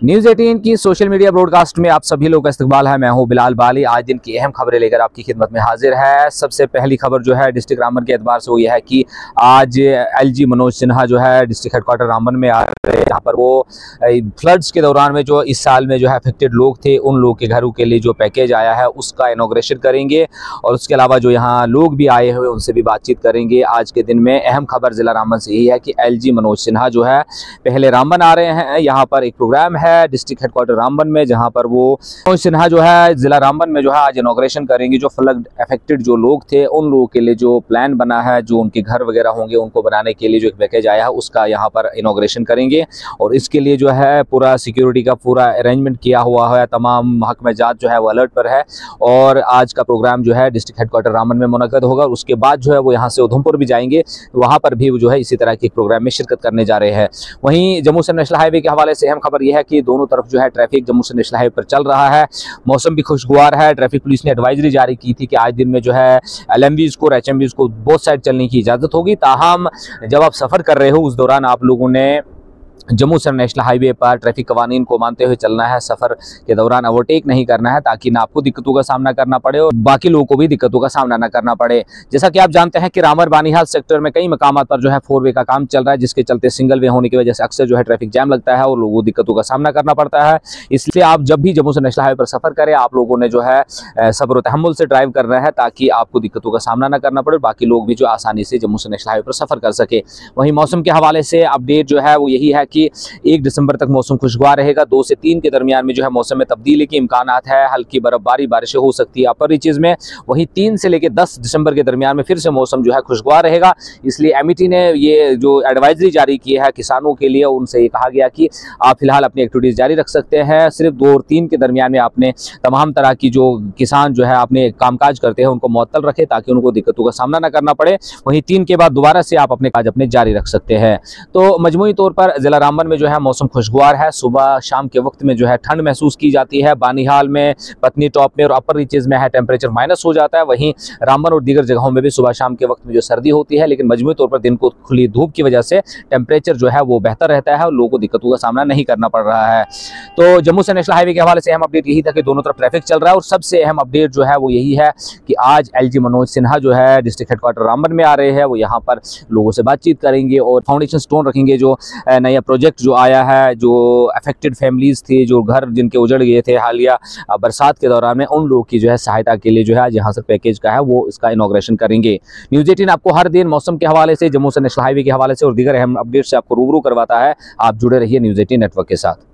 News 18 की social media broadcast में आप सभी लोग का इस्तकबाल है। मैं हूं बिलाल बाली। आज दिन की अहम खबरें लेकर आपकी खिदमत में हाजिर है। सबसे पहली खबर जो है डिस्ट्रिक्ट रामबन के एतबार से वो ये है कि आज एलजी मनोज सिन्हा जो है डिस्ट्रिक्ट हेडक्वार्टर रामबन में आ रहे हैं, जहाँ पर वो फ्लड्स के दौरान में जो इस साल में जो है अफेक्टेड लोग थे उन लोगों के घरों के लिए जो पैकेज आया है उसका इनॉग्रेशन करेंगे और उसके अलावा जो यहाँ लोग भी आए हुए उनसे भी बातचीत करेंगे। आज के दिन में अहम खबर जिला रामबन से यही है कि एलजी मनोज सिन्हा जो है पहले रामबन आ रहे हैं। यहाँ पर एक प्रोग्राम है डिस्ट्रिक्ट हेडक्वार्टर रामबन में, जहां पर वो मनोज सिन्हा जो है जिला रामबन में जो है आज इनॉग्रेशन करेंगे। जो फ्लड अफेक्टेड जो लोग थे उन लोगों के लिए जो प्लान बना है, जो उनके घर वगैरह होंगे उनको बनाने के लिए जो एक पैकेज आया है उसका यहाँ पर इनॉग्रेशन करेंगे और इसके लिए जो है पूरा सिक्योरिटी का पूरा अरेंजमेंट किया हुआ है। तमाम महकमा जात जो है वो अलर्ट पर है और आज का प्रोग्राम जो है डिस्ट्रिक्ट हेडक्वार्टर रामबन में मुनक्कद होगा। उसके बाद जो है वो यहाँ से उधमपुर भी जाएंगे, वहाँ पर भी जो है इसी तरह के प्रोग्राम में शिरकत करने जा रहे हैं। वहीं जम्मू से नेशनल हाईवे के हवाले से अहम खबर यह है कि दोनों तरफ जो है ट्रैफिक जम्मू से नेशनल हाईवे पर चल रहा है। मौसम भी खुशगवार है। ट्रैफिक पुलिस ने एडवाइजरी जारी की थी कि आज दिन में जो है एलएमवीज को और एचएमवीज को बोथ साइड चलने की इजाज़त होगी। ताहम जब आप सफ़र कर रहे हो उस दौरान आप लोगों ने जम्मू से नेशनल हाईवे पर ट्रैफिक कवानीन को मानते हुए चलना है। सफ़र के दौरान ओवरटेक नहीं करना है ताकि ना आपको दिक्कतों का सामना करना पड़े और बाकी लोगों को भी दिक्कतों का सामना ना करना पड़े। जैसा कि आप जानते हैं कि रामर बानीहाल सेक्टर में कई मकामात पर जो है 4 वे का काम चल रहा है, जिसके चलते सिंगल वे होने की वजह से अक्सर जो है ट्रैफिक जैम लगता है और लोगों को दिक्कतों का सामना करना पड़ता है। इसलिए आप जब भी जम्मू से नेशनल हाईवे पर सफ़र करें आप लोगों ने जो है सब्र तहम्मुल से ड्राइव करना है ताकि आपको दिक्कतों का सामना ना करना पड़े, बाकी लोग भी जो आसानी से जम्मू से नेशनल हाईवे पर सफ़र कर सके। वहीं मौसम के हवाले से अपडेट जो है वो यही है कि 1 दिसंबर तक मौसम खुशगवार रहेगा। 2 से 3 के दरमियान में जो है मौसम में तब्दीली के इम्कानात है। हल्की बर्फबारी बारिशें हो सकती है अपर रीचेज में। वहीं 3 से लेकर 10 दिसंबर के दरमियान में फिर से मौसम जो है खुशगवार रहेगा। इसलिए एमईटी ने ये जो एडवाइजरी जारी की है किसानों के लिए, उनसे ये कहा गया कि आप फिलहाल अपनी एक्टिविटीज़ जारी रख सकते हैं। सिर्फ 2 और 3 के दरमियान में आपने तमाम तरह की जो किसान जो है अपने कामकाज करते हैं उनको मुअत्तल रखें ताकि उनको दिक्कतों का सामना न करना पड़े। वहीं 3 के बाद दोबारा से आप अपने काज अपने जारी रख सकते हैं। तो मजमूई तौर पर जिला रामबन में जो है मौसम खुशगवार है। सुबह शाम के वक्त में जो है ठंड महसूस की जाती है। बानीहाल में, पत्नी टॉप में और अपर रीचेज में है टेम्परेचर माइनस हो जाता है। वहीं रामबन और दीगर जगहों में भी सुबह शाम के वक्त में जो सर्दी होती है, लेकिन मजमूई तौर पर दिन को खुली धूप की वजह से टेम्परेचर जो है वो बेहतर रहता है और लोगों को दिक्कतों का सामना नहीं करना पड़ रहा है। तो जम्मू से नेशनल हाईवे के हवाले से अहम अपडेट यही था कि दोनों तरफ ट्रैफिक चल रहा है और सबसे अहम अपडेट जो है वो यही है कि आज एलजी मनोज सिन्हा जो है डिस्ट्रिक्ट हेडक्वार्टर रामबन में आ रहे हैं। वो यहाँ पर लोगों से बातचीत करेंगे और फाउंडेशन स्टोन रखेंगे। जो नया प्रोजेक्ट जो आया है, जो अफेक्टेड फैमिलीज थी, जो घर जिनके उजड़ गए थे हालिया बरसात के दौरान में, उन लोगों की जो है सहायता के लिए जो है यहाँ से पैकेज का है वो इसका इनॉग्रेशन करेंगे। न्यूज़ 18 आपको हर दिन मौसम के हवाले से, जम्मू से नेशनल हाईवे के हवाले से और दीगर अहम अपडेट से आपको रूबरू करवाता है। आप जुड़े रहिए न्यूज़ 18 नेटवर्क के साथ।